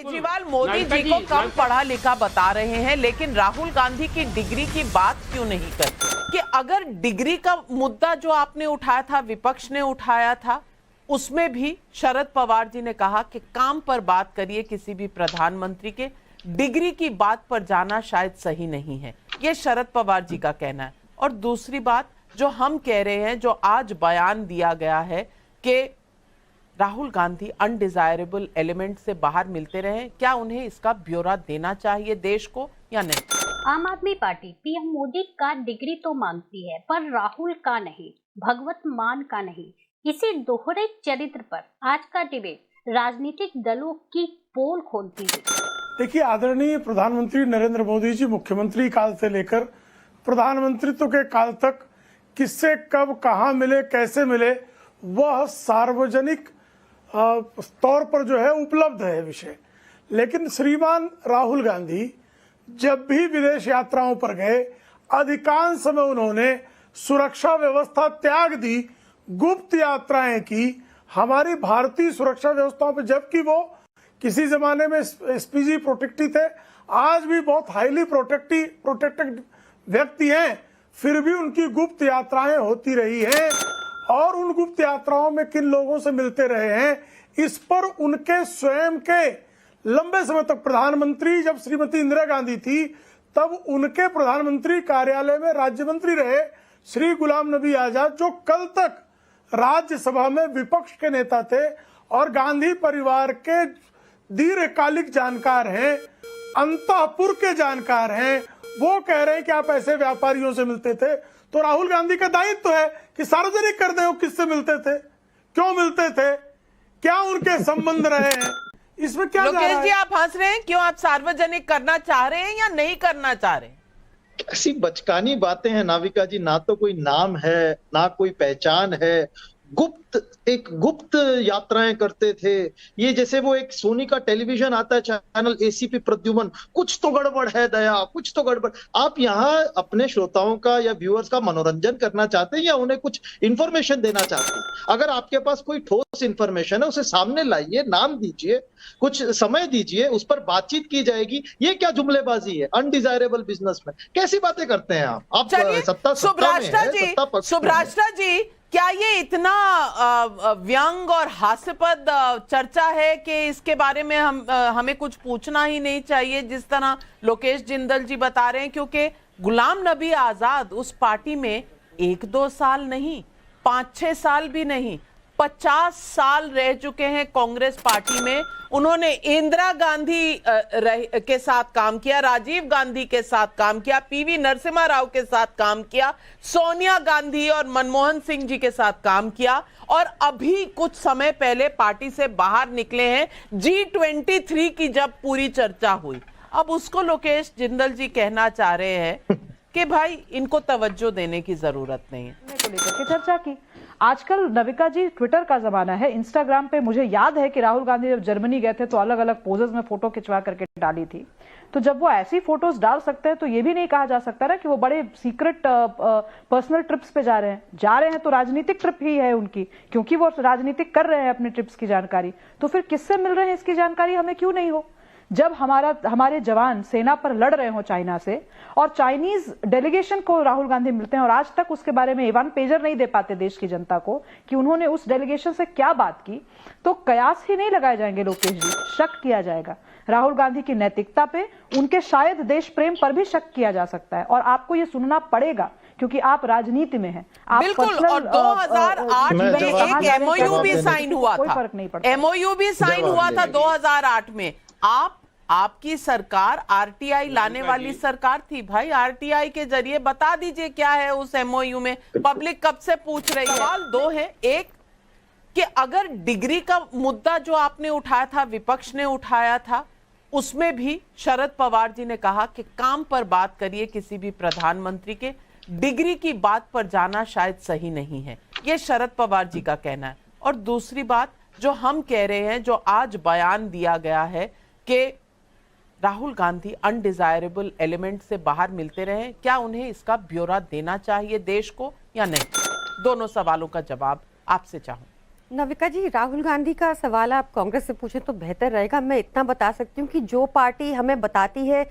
केजरीवाल मोदी जी को कम पढ़ा लिखा बता रहे हैं, लेकिन राहुल गांधी की डिग्री की बात क्यों नहीं करते? कि अगर डिग्री का मुद्दा जो आपने उठाया था, विपक्ष ने उठाया था, उसमें भी शरद पवार जी ने कहा कि काम पर बात करिए किसी भी प्रधानमंत्री के, डिग्री की बात पर जाना शायद सही नहीं है, ये शरद पवार जी का कहना है। और दूसरी बात जो हम कह रहे हैं, जो आज बयान दिया गया है कि राहुल गांधी अनडिजायरेबल एलिमेंट से बाहर मिलते रहे, क्या उन्हें इसका ब्यौरा देना चाहिए देश को या नहीं? आम आदमी पार्टी पीएम मोदी का डिग्री तो मांगती है, पर राहुल का नहीं, भगवत मान का नहीं। इसी दोहरे चरित्र पर आज का डिबेट राजनीतिक दलों की पोल खोलती है। देखिए, आदरणीय प्रधानमंत्री नरेंद्र मोदी जी मुख्यमंत्री काल से लेकर प्रधानमंत्रित्व के काल तक किससे कब कहां मिले, कैसे मिले, वह सार्वजनिक तौर पर जो है उपलब्ध है विषय। लेकिन श्रीमान राहुल गांधी जब भी विदेश यात्राओं पर गए, अधिकांश समय उन्होंने सुरक्षा व्यवस्था त्याग दी, गुप्त यात्राएं की हमारी भारतीय सुरक्षा व्यवस्थाओं पर, जबकि वो किसी जमाने में एसपीजी प्रोटेक्टी थे, आज भी बहुत हाईली प्रोटेक्टेड व्यक्ति हैं, फिर भी उनकी गुप्त यात्राएं होती रही हैं। और उन गुप्त यात्राओं में किन लोगों से मिलते रहे हैं, इस पर उनके स्वयं के लंबे समय तक प्रधानमंत्री, जब श्रीमती इंदिरा गांधी थी तब उनके प्रधानमंत्री कार्यालय में राज्य मंत्री रहे श्री गुलाम नबी आजाद, जो कल तक राज्यसभा में विपक्ष के नेता थे और गांधी परिवार के दीर्घकालिक जानकार हैं, अंतःपुर के जानकार हैं। वो कह रहे हैं कि आप ऐसे व्यापारियों से मिलते थे, तो राहुल गांधी का दायित्व है कि सार्वजनिक कर दें वो किससे मिलते थे, क्यों मिलते थे, क्या उनके संबंध रहे हैं। इसमें क्या लोकेश जी आप हंस रहे हैं, क्यों आप सार्वजनिक करना चाह रहे हैं या नहीं करना चाह रहे हैं? ऐसी बचकानी बातें हैं नाविका जी, ना तो कोई नाम है ना कोई पहचान है, एक गुप्त यात्राएं करते थे। ये जैसे वो एक सोनी का टेलीविजन आता है चैनल एसीपी प्रद्युमन, कुछ तो गड़बड़ है दया, कुछ तो गड़बड़। आप यहाँ अपने श्रोताओं का या व्यूअर्स का मनोरंजन करना चाहते हैं या उन्हें कुछ इंफॉर्मेशन देना चाहते हैं? अगर आपके पास कोई ठोस इंफॉर्मेशन है उसे सामने लाइए, नाम दीजिए, कुछ समय दीजिए, उस पर बातचीत की जाएगी। ये क्या जुमलेबाजी है? अनडिजायरेबल बिजनेस में कैसी बातें करते हैं आप सत्ता सुभ्राष्ट्रा जी, क्या ये इतना व्यंग और हास्यपद चर्चा है कि इसके बारे में हमें कुछ पूछना ही नहीं चाहिए, जिस तरह लोकेश जिंदल जी बता रहे हैं? क्योंकि गुलाम नबी आजाद उस पार्टी में 1-2 साल नहीं, 5-6 साल भी नहीं, 50 साल रह चुके हैं कांग्रेस पार्टी में। उन्होंने इंदिरा गांधी के साथ काम किया, राजीव गांधी के साथ काम किया, पीवी नरसिम्हा राव के साथ काम किया, सोनिया गांधी और मनमोहन सिंह जी के साथ काम किया, और अभी कुछ समय पहले पार्टी से बाहर निकले हैं G23 की जब पूरी चर्चा हुई। अब उसको लोकेश जिंदल जी कहना चाह रहे हैं कि भाई इनको तवज्जो देने की जरूरत नहीं है। को लेकर के चर्चा की। आजकल नविका जी ट्विटर का जमाना है, इंस्टाग्राम पे मुझे याद है कि राहुल गांधी जब जर्मनी गए थे तो अलग अलग पोजेस में फोटो खिंचवा करके डाली थी। तो जब वो ऐसी फोटोज डाल सकते हैं तो ये भी नहीं कहा जा सकता ना कि वो बड़े सीक्रेट पर्सनल ट्रिप्स पे जा रहे हैं तो राजनीतिक ट्रिप ही है उनकी, क्योंकि वो राजनीतिक कर रहे हैं अपने ट्रिप्स की जानकारी। तो फिर किससे मिल रहे हैं इसकी जानकारी हमें क्यों नहीं हो? जब हमारे जवान सेना पर लड़ रहे हो चाइना से और चाइनीज डेलीगेशन को राहुल गांधी मिलते हैं और आज तक उसके बारे में 1 पेजर नहीं दे पाते देश की जनता को कि उन्होंने उस डेलीगेशन से क्या बात की, तो कयास ही नहीं लगाए जाएंगे लोकेश जी, शक किया जाएगा राहुल गांधी की नैतिकता पे, उनके शायद देश प्रेम पर भी शक किया जा सकता है। और आपको ये सुनना पड़ेगा क्योंकि आप राजनीति में हैं। बिल्कुल। और 2008 में एक एमओयू भी साइन हुआ था, फर्क नहीं पड़ता। एमओयू भी साइन हुआ था 2008 में। आपकी सरकार आरटीआई लाने वाली सरकार थी भाई, आरटीआई के जरिए बता दीजिए क्या है उस एमओयू में, पब्लिक कब से पूछ रही है। सवाल 2 है, एक कि अगर डिग्री का मुद्दा जो आपने उठाया था, विपक्ष ने उठाया था, उसमें भी शरद पवार जी ने कहा कि काम पर बात करिए किसी भी प्रधानमंत्री के, डिग्री की बात पर जाना शायद सही नहीं है, ये शरद पवार जी का कहना है। और दूसरी बात जो हम कह रहे हैं, जो आज बयान दिया गया है कि राहुल गांधी अनडिजायरेबल एलिमेंट से बाहर मिलते रहे, क्या उन्हें इसका ब्यौरा देना चाहिए देश को या नहीं? दोनों सवालों का जवाब आपसे चाहूं। नविका जी, राहुल गांधी का सवाल आप कांग्रेस से पूछें तो बेहतर रहेगा। मैं इतना बता सकती हूँ कि जो पार्टी हमें बताती है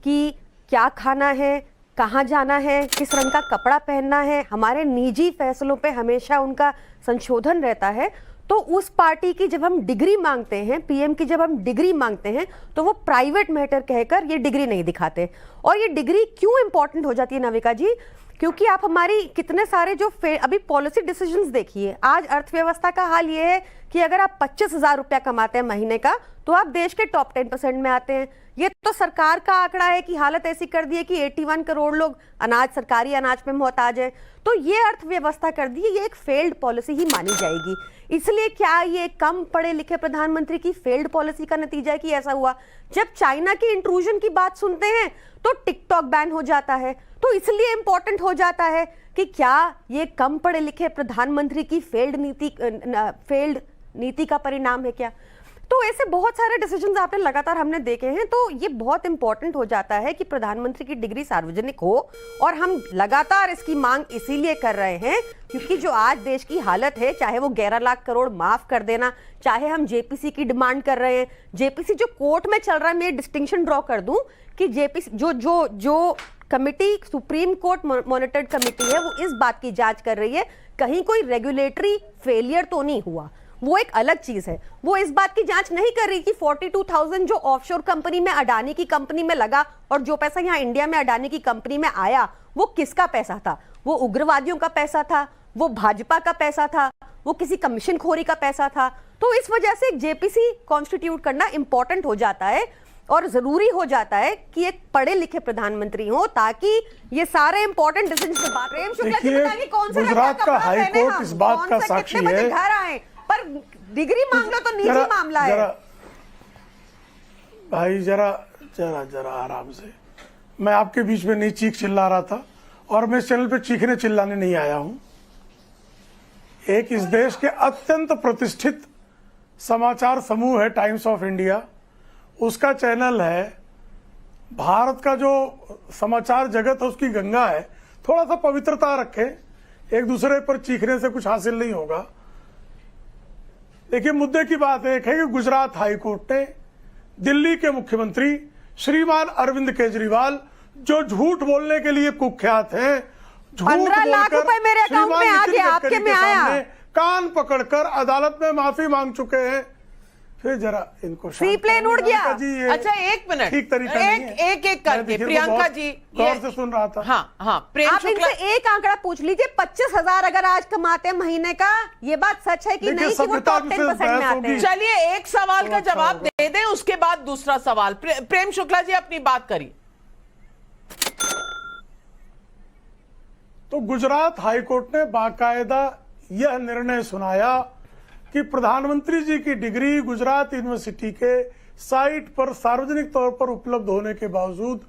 कि क्या खाना है, कहाँ जाना है, किस रंग का कपड़ा पहनना है, हमारे निजी फैसलों पे हमेशा उनका संशोधन रहता है, तो उस पार्टी की जब हम डिग्री मांगते हैं, पीएम की जब हम डिग्री मांगते हैं, तो वो प्राइवेट मैटर कहकर ये डिग्री नहीं दिखाते। और ये डिग्री क्यों इंपॉर्टेंट हो जाती है नविका जी? क्योंकि आप हमारी कितने सारे जो अभी पॉलिसी डिसीजंस देखिए। आज अर्थव्यवस्था का हाल ये है कि अगर आप 25,000 रुपया कमाते हैं महीने का तो आप देश के टॉप 10% में आते हैं। ये तो सरकार का आंकड़ा है कि हालत ऐसी कर दी है कि 81 करोड़ लोग अनाज, सरकारी अनाज पे मोहताज है। तो ये अर्थव्यवस्था कर दी है, ये एक फेल्ड पॉलिसी ही मानी जाएगी। इसलिए क्या ये कम पढ़े लिखे प्रधानमंत्री की फेल्ड पॉलिसी का नतीजा है कि ऐसा हुआ? जब चाइना की इंट्रूजन की बात सुनते हैं तो टिकटॉक बैन हो जाता है। तो इसलिए इंपॉर्टेंट हो जाता है कि क्या ये कम पढ़े लिखे प्रधानमंत्री की फेल्ड नीति का परिणाम है क्या? तो ऐसे बहुत सारे डिसीजंस आपने लगातार हमने देखे हैं। तो ये बहुत इंपॉर्टेंट हो जाता है कि प्रधानमंत्री की डिग्री सार्वजनिक हो, और हम लगातार इसकी मांग इसीलिए कर रहे हैं क्योंकि जो आज देश की हालत है, चाहे वो 11 लाख करोड़ माफ कर देना, चाहे हम जेपीसी की डिमांड कर रहे हैं। जेपीसी जो कोर्ट में चल रहा है, मैं डिस्टिंक्शन ड्रॉ कर दूं कि जेपीसी जो committee, supreme court monitored committee है, वो इस बात की जांच कर रही है कहीं कोई रेगुलेटरी फेलियर तो नहीं हुआ। वो एक अलग चीज है। वो इस बात की जांच नहीं कर रही कि 42,000 जो ऑफशोर कंपनी में, अडानी की कंपनी में लगा और जो पैसा यहाँ इंडिया में अडानी की कंपनी में आया वो किसका पैसा था? वो उग्रवादियों का पैसा था, वो भाजपा का पैसा था, वो किसी कमीशन खोरी का पैसा था। तो इस वजह से एक जेपीसी कॉन्स्टिट्यूट करना इंपॉर्टेंट हो जाता है और जरूरी हो जाता है कि एक पढ़े लिखे प्रधानमंत्री हो, ताकि ये सारे इंपॉर्टेंट डिसीजन के बाद प्रेम शुक्ला जी बताइए कौन सा गुजरात का हाई कोर्ट इस बात का साक्षी है। घर आए पर डिग्री मांग लो तो निजी मामला है। भाई जरा आराम से। मैं आपके बीच में नहीं चीख चिल्ला रहा था, और मैं इस चैनल पे चीखने चिल्लाने नहीं आया हूं। एक इस देश के अत्यंत प्रतिष्ठित समाचार समूह है टाइम्स ऑफ इंडिया, उसका चैनल है। भारत का जो समाचार जगत है उसकी गंगा है, थोड़ा सा पवित्रता रखें। एक दूसरे पर चीखने से कुछ हासिल नहीं होगा। देखिए, मुद्दे की बात एक है कि गुजरात हाई कोर्ट ने दिल्ली के मुख्यमंत्री श्रीमान अरविंद केजरीवाल, जो झूठ बोलने के लिए कुख्यात हैं, 15 लाख रुपए मेरे अकाउंट में आ गया, आपके में आया, कान पकड़कर अदालत में माफी मांग चुके हैं। फिर जरा इनको सी प्लेन उड़ गया। अच्छा, एक मिनट, ठीक तरीका नहीं है। एक करके प्रियंका जी गौर से सुन रहा था। हाँ, प्रेम आप शुक्ला, इनसे एक आंकड़ा पूछ लीजिए, 25,000 अगर आज कमाते हैं महीने का, ये बात सच है कि नहीं कि वो टॉप 10% में आते हैं? चलिए एक सवाल का जवाब दे दें, उसके बाद दूसरा सवाल। प्रेम शुक्ला जी अपनी बात करिए। तो गुजरात हाईकोर्ट ने बाकायदा यह निर्णय सुनाया कि प्रधानमंत्री जी की डिग्री गुजरात यूनिवर्सिटी के साइट पर सार्वजनिक तौर पर उपलब्ध होने के बावजूद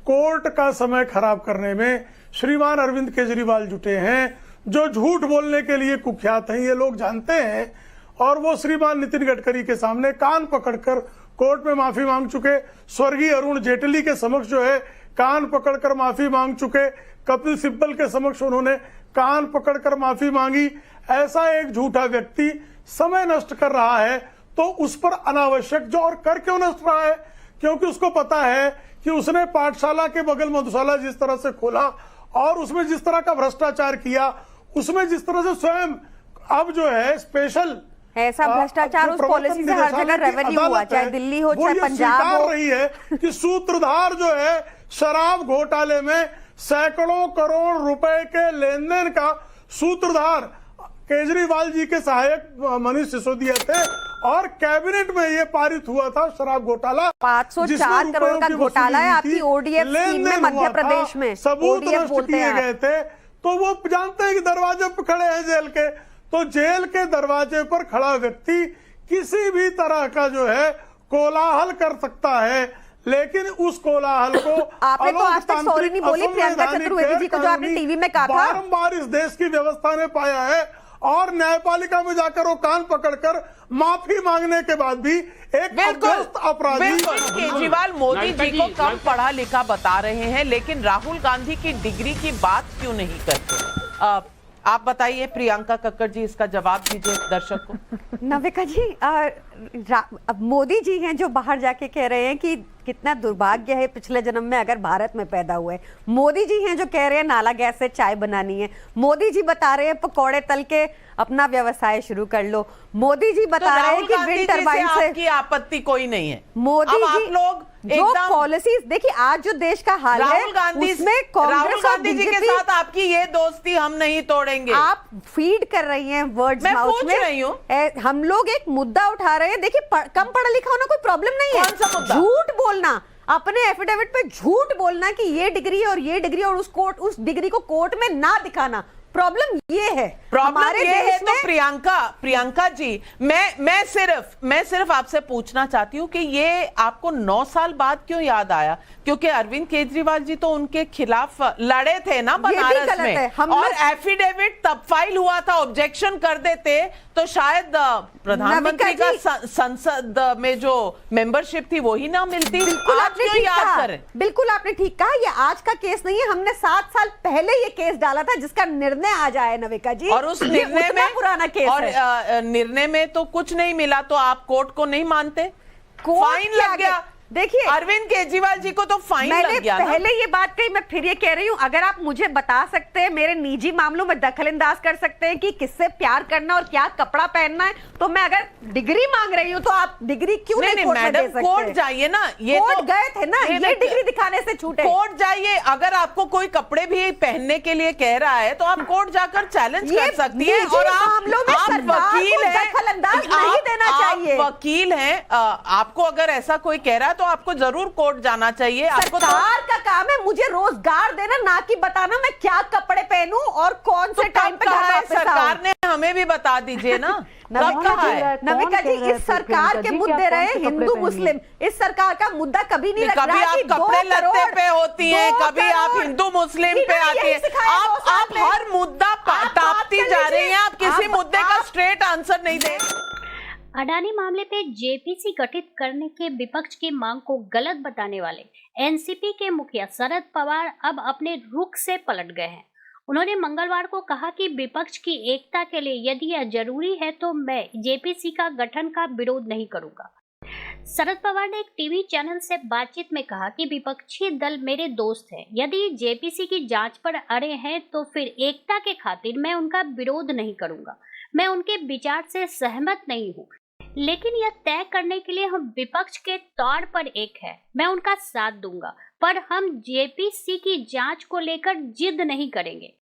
कोर्ट का समय खराब करने में श्रीमान अरविंद केजरीवाल जुटे हैं, जो झूठ बोलने के लिए कुख्यात हैं, ये लोग जानते हैं। और वो श्रीमान नितिन गडकरी के सामने कान पकड़कर कोर्ट में माफी मांग चुके, स्वर्गीय अरुण जेटली के समक्ष जो है कान पकड़कर माफी मांग चुके, कपिल सिब्बल के समक्ष उन्होंने कान पकड़कर माफी मांगी। ऐसा एक झूठा व्यक्ति समय नष्ट कर रहा है, तो उस पर अनावश्यक जो, और कर क्यों नष्ट रहा है? क्योंकि उसको पता है कि उसने पाठशाला के बगल मधुशाला जिस तरह से खोला और उसमें जिस तरह का भ्रष्टाचार किया, उसमें जिस तरह से स्वयं अब जो है स्पेशल ऐसा भ्रष्टाचार उस पॉलिसी से हर जगह रेवेन्यू हुआ, चाहे दिल्ली हो चाहे पंजाब हो। रही है कि सूत्रधार जो है शराब घोटाले में सैकड़ों करोड़ रुपए के लेन देन का सूत्रधार केजरीवाल जी के सहायक मनीष सिसोदिया थे, और कैबिनेट में ये पारित हुआ था शराब घोटाला। 504 करोड़ का घोटाला है आपकी ओडीएफ स्कीम में मध्य प्रदेश में, सबूत नष्ट किए गए थे। तो वो जानते हैं कि दरवाजे पर खड़े हैं जेल के, तो जेल के दरवाजे पर खड़ा व्यक्ति किसी भी तरह का जो है कोलाहल कर सकता है, लेकिन उस कोलाहल को आपने तो आज तक सॉरी नहीं बोली प्रियंका चतुर्वेदी जी को, जो आपने टीवी में कहा था। बारंबार इस देश की व्यवस्था ने पाया है, और न्यायपालिका में जाकर वो कान पकड़कर माफी मांगने के बाद भी एक अभ्यस्त अपराधी। केजरीवाल मोदी जी को कम पढ़ा लिखा बता रहे हैं, लेकिन राहुल गांधी की डिग्री की बात क्यों नहीं करते? आप बताइए प्रियंका कक्कड़ जी, इसका जवाब दीजिए दर्शक को। नविका जी, अब मोदी जी हैं जो बाहर जाके कह रहे हैं कि कितना दुर्भाग्य है पिछले जन्म में अगर भारत में पैदा हुए। मोदी जी हैं जो कह रहे हैं नाला गैस से चाय बनानी है। मोदी जी बता रहे हैं पकौड़े तल के अपना व्यवसाय शुरू कर लो। मोदी जी बता रहे हैं कि विंड टरबाइन से आपकी आपत्ति कोई नहीं है। मोदी अब जी आप लोग जो पॉलिसीज देखिए, आज जो देश का हाल है राहुल गांधी जी के साथ आपकी ये दोस्ती हम नहीं तोड़ेंगे। आप फीड कर रही हैं वर्ड्स माउथ में। रही हूँ, हम लोग एक मुद्दा उठा रहे हैं। देखिए कम पढ़ा लिखा होना कोई प्रॉब्लम नहीं है। कौन सा मुद्दा? झूठ बोलना, अपने एफिडेविट पे झूठ बोलना कि ये डिग्री और ये डिग्री और उस डिग्री को कोर्ट में ना दिखाना, प्रॉब्लम ये है। प्रॉब्लम ये है तो प्रियंका जी, मैं सिर्फ आपसे पूछना चाहती हूँ कि ये आपको 9 साल बाद क्यों याद आया? क्योंकि अरविंद केजरीवाल जी तो उनके खिलाफ लड़े थे ना बनारस में, और एफिडेविट तब फाइल हुआ था। ऑब्जेक्शन कर देते तो शायद प्रधानमंत्री का संसद में जो मेंबरशिप थी वो ही ना मिलती। आप क्यों याद करें? बिल्कुल आपने ठीक कहा, ये आज का केस नहीं है। हमने 7 साल पहले ये केस डाला था जिसका निर्णय आज आया नविका जी, और उस निर्णय में पुराना केस और है। निर्णय में तो कुछ नहीं मिला, तो आप कोर्ट को नहीं मानते? फाइन लग गया। देखिए अरविंद केजरीवाल जी को तो फाइन लग गया ना। पहले ये बात कही, मैं फिर ये कह रही हूँ, अगर आप मुझे बता सकते हैं, मेरे निजी मामलों में दखलंदाज कर सकते हैं कि किससे प्यार करना और क्या कपड़ा पहनना है, तो मैं अगर डिग्री मांग रही हूँ तो आप डिग्री क्यों नहीं कोर्ट में दे सकते? कोर्ट जाइए ना, ये कोर्ट तो गए थे ना, ये डिग्री दिखाने से छूटे। कोर्ट जाइए, अगर आपको कोई कपड़े भी पहनने के लिए कह रहा है तो आप कोर्ट जाकर चैलेंज कर सकती है। और आप वकील हैं, दखलंदाज नहीं देना चाहिए। वकील हैं, आपको अगर ऐसा कोई कह रहा है तो आपको जरूर कोर्ट जाना चाहिए। आपको सरकार का काम है मुझे रोजगार देना, ना कि बताना मैं क्या कपड़े पहनूं और कौन से टाइम पे घर वापस आऊं। सरकार ने हमें भी बता दीजिए ना। कब कहा है? नविका जी, इस सरकार के मुद्दे रहे हिंदू मुस्लिम, इस सरकार का मुद्दा कभी नहीं रहा। कभी आप कपड़े लत्ते पे होती हैं, कभी आप हिंदू मुस्लिम पे आती है। आप हर मुद्दा टापती जा रही हैं, आप किसी मुद्दे का स्ट्रेट आंसर नहीं दे। अडानी मामले पे जेपीसी गठित करने के विपक्ष की मांग को गलत बताने वाले एनसीपी के मुखिया शरद पवार अब अपने रुख से पलट गए हैं। उन्होंने मंगलवार को कहा कि विपक्ष की एकता के लिए यदि यह जरूरी है तो मैं जेपीसी का गठन का विरोध नहीं करूंगा। शरद पवार ने एक टीवी चैनल से बातचीत में कहा कि विपक्षी दल मेरे दोस्त हैं, यदि जेपीसी की जांच पर अड़े हैं तो फिर एकता के खातिर मैं उनका विरोध नहीं करूंगा। मैं उनके विचार से सहमत नहीं हूँ, लेकिन यह तय करने के लिए हम विपक्ष के तौर पर एक है। मैं उनका साथ दूंगा, पर हम जेपीसी की जांच को लेकर जिद नहीं करेंगे।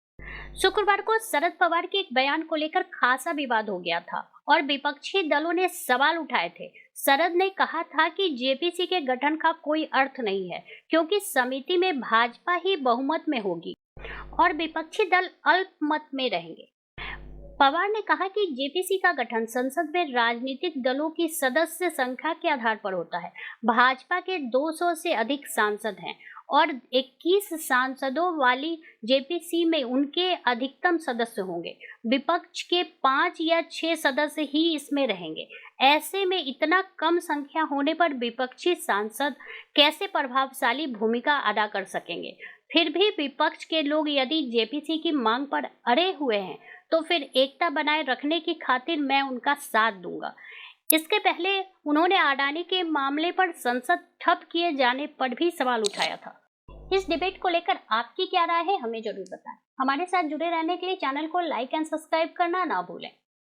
शुक्रवार को शरद पवार के एक बयान को लेकर खासा विवाद हो गया था और विपक्षी दलों ने सवाल उठाए थे। शरद ने कहा था कि जेपीसी के गठन का कोई अर्थ नहीं है, क्योंकि समिति में भाजपा ही बहुमत में होगी और विपक्षी दल अल्पमत में रहेंगे। पवार ने कहा कि जेपीसी का गठन संसद में राजनीतिक दलों की सदस्य संख्या के आधार पर होता है। भाजपा के 200 से अधिक सांसद हैं और 21 सांसदों वाली जेपीसी में उनके अधिकतम सदस्य होंगे। विपक्ष के 5 या 6 सदस्य ही इसमें रहेंगे। ऐसे में इतना कम संख्या होने पर विपक्षी सांसद कैसे प्रभावशाली भूमिका अदा कर सकेंगे? फिर भी विपक्ष के लोग यदि जेपीसी की मांग पर अड़े हुए हैं तो फिर एकता बनाए रखने की खातिर मैं उनका साथ दूंगा। इसके पहले उन्होंने अडानी के मामले पर संसद ठप किए जाने पर भी सवाल उठाया था। इस डिबेट को लेकर आपकी क्या राय है, हमें जरूर बताएं। हमारे साथ जुड़े रहने के लिए चैनल को लाइक एंड सब्सक्राइब करना ना भूलें।